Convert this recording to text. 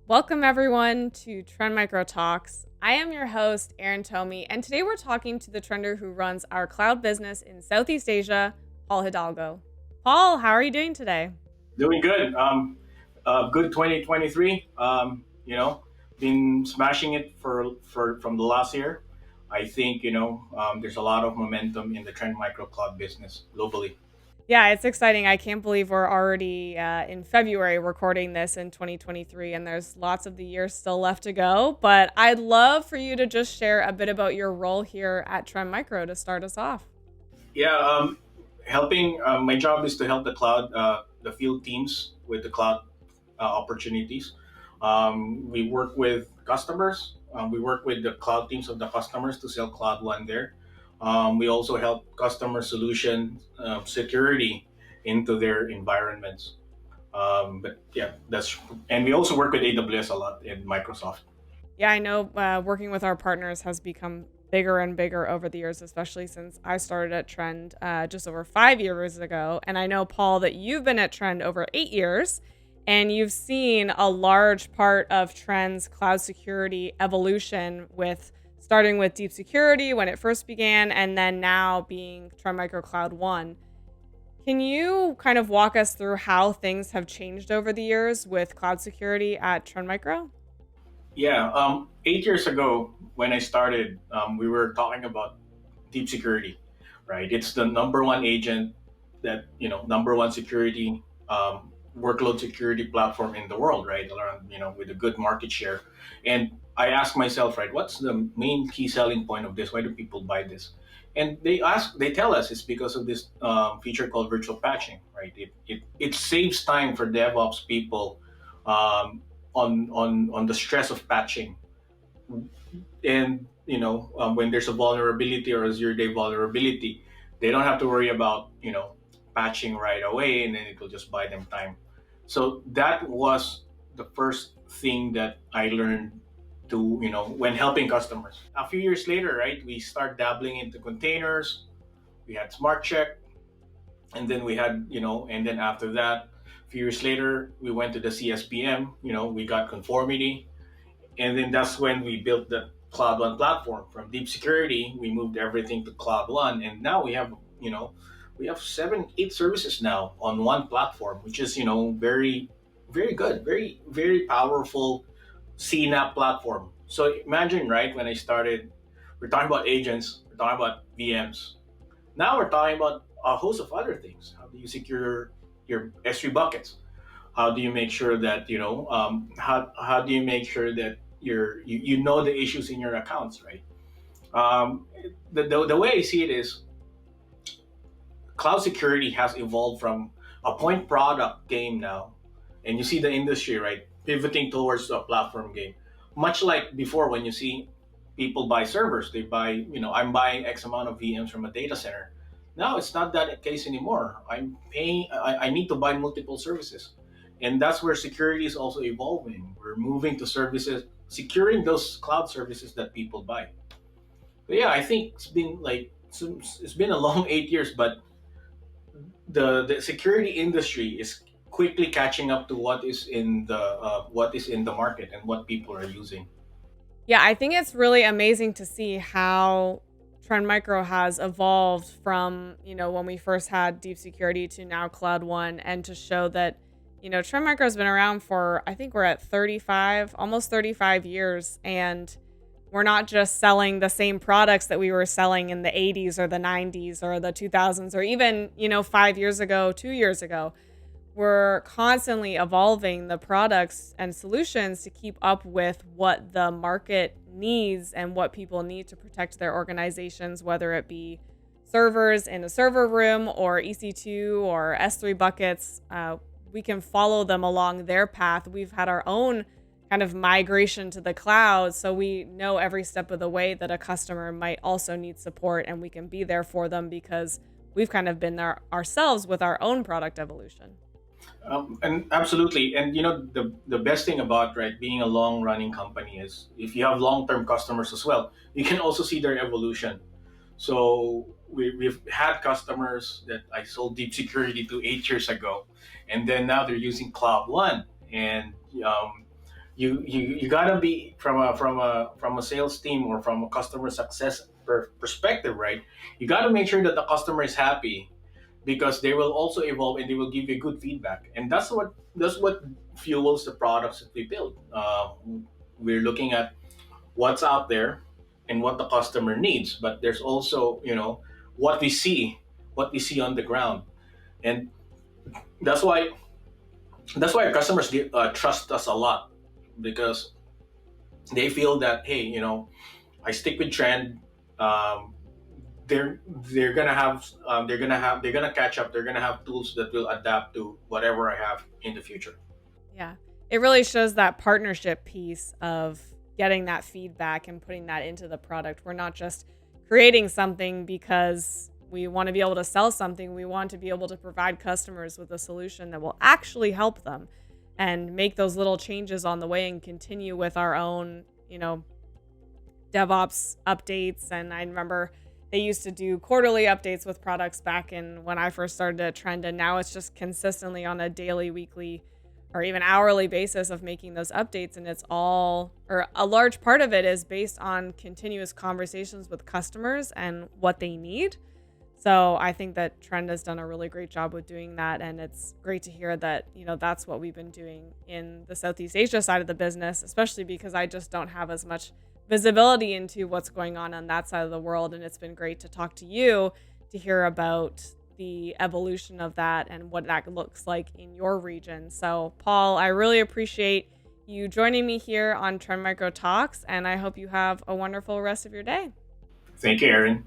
Welcome, everyone, to Trend Micro Talks. I am your host, Erin Tomie, and today we're talking to the trender who runs our cloud business in Southeast Asia, Paul Hidalgo. Paul, how are you doing today? Doing good. Good 2023. Been smashing it for from the last year. I think there's a lot of momentum in the Trend Micro Cloud business globally. Yeah, it's exciting. I can't believe we're already in February recording this in 2023, and there's lots of the year still left to go. But I'd love for you to just share a bit about your role here at Trend Micro to start us off. Yeah, helping. My job is to help the field teams with the cloud opportunities. We work with customers. We work with the cloud teams of the customers to sell Cloud One there. We also help customer solution security into their environments. But yeah, that's and we also work with AWS a lot in Microsoft. Yeah, I know working with our partners has become bigger and bigger over the years, especially since I started at Trend just over 5 years ago. And I know, Paul, that you've been at Trend over 8 years and you've seen a large part of Trend's cloud security evolution with starting with deep security when it first began and then now being Trend Micro Cloud One. Can you kind of walk us through how things have changed over the years with cloud security at Trend Micro? Yeah, 8 years ago when I started, we were talking about deep security, right? It's the number one agent that number one security workload security platform in the world, right? Around with a good market share, and I asked myself, right, what's the main key selling point of this? Why do people buy this? And they tell us it's because of this feature called virtual patching, right? It saves time for DevOps people um, on the stress of patching, and when there's a vulnerability or a zero-day vulnerability, they don't have to worry about patching right away, and then it will just buy them time. So that was the first thing that I learned to when helping customers. A few years later, right, we start dabbling into containers. We had smart check, and then we had and then after that, a few years later, we went to the CSPM. We got conformity, and then that's when we built the Cloud One platform. From deep security, we moved everything to Cloud One, and now we have 7, 8 services now on one platform, which is very, very good, very, very powerful CNAP platform. So imagine, right, when I started, we're talking about agents, we're talking about VMs. Now we're talking about a host of other things. How do you secure your S3 buckets? How do you make sure that how do you make sure that you know the issues in your accounts, right? um, the way I see it is cloud security has evolved from a point product game now, and you see the industry, right, pivoting towards a platform game, much like before when you see people buy servers. They buy, I'm buying X amount of VMs from a data center. Now it's not that case anymore. I need to buy multiple services, and that's where security is also evolving. We're moving to services, securing those cloud services that people buy. But yeah, I think it's been a long 8 years, but the security industry is quickly catching up to what is in the market and what people are using. Yeah, I think it's really amazing to see how Trend Micro has evolved from, when we first had deep security to now Cloud One, and to show that, Trend Micro has been around for, I think we're at 35, almost 35 years. And we're not just selling the same products that we were selling in the 80s or the 90s or the 2000s or even, 5 years ago, 2 years ago. We're constantly evolving the products and solutions to keep up with what the market needs and what people need to protect their organizations, whether it be servers in a server room or EC2 or S3 buckets. We can follow them along their path. We've had our own kind of migration to the cloud, so we know every step of the way that a customer might also need support, and we can be there for them because we've kind of been there ourselves with our own product evolution. And absolutely, and the best thing about, right, being a long running company is if you have long term customers as well, you can also see their evolution. So we've had customers that I sold deep security to 8 years ago, and then now they're using Cloud One, and You gotta be from a sales team or from a customer success perspective, right? You gotta make sure that the customer is happy, because they will also evolve and they will give you good feedback, and that's what fuels the products that we build. We're looking at what's out there and what the customer needs, but there's also, what we see, what we see on the ground, and that's why our customers trust us a lot, because they feel that, hey, I stick with trend. Um, they're gonna catch up. They're gonna have tools that will adapt to whatever I have in the future. Yeah. It really shows that partnership piece of getting that feedback and putting that into the product. We're not just creating something because we want to be able to sell something. We want to be able to provide customers with a solution that will actually help them and make those little changes on the way and continue with our own, DevOps updates. And I remember they used to do quarterly updates with products back in when I first started at Trend. And now it's just consistently on a daily, weekly, or even hourly basis of making those updates. And it's all, or a large part of it is based on continuous conversations with customers and what they need. So I think that Trend has done a really great job with doing that. And it's great to hear that, that's what we've been doing in the Southeast Asia side of the business, especially because I just don't have as much visibility into what's going on that side of the world. And it's been great to talk to you to hear about the evolution of that and what that looks like in your region. So, Paul, I really appreciate you joining me here on Trend Micro Talks, and I hope you have a wonderful rest of your day. Thank you, Erin.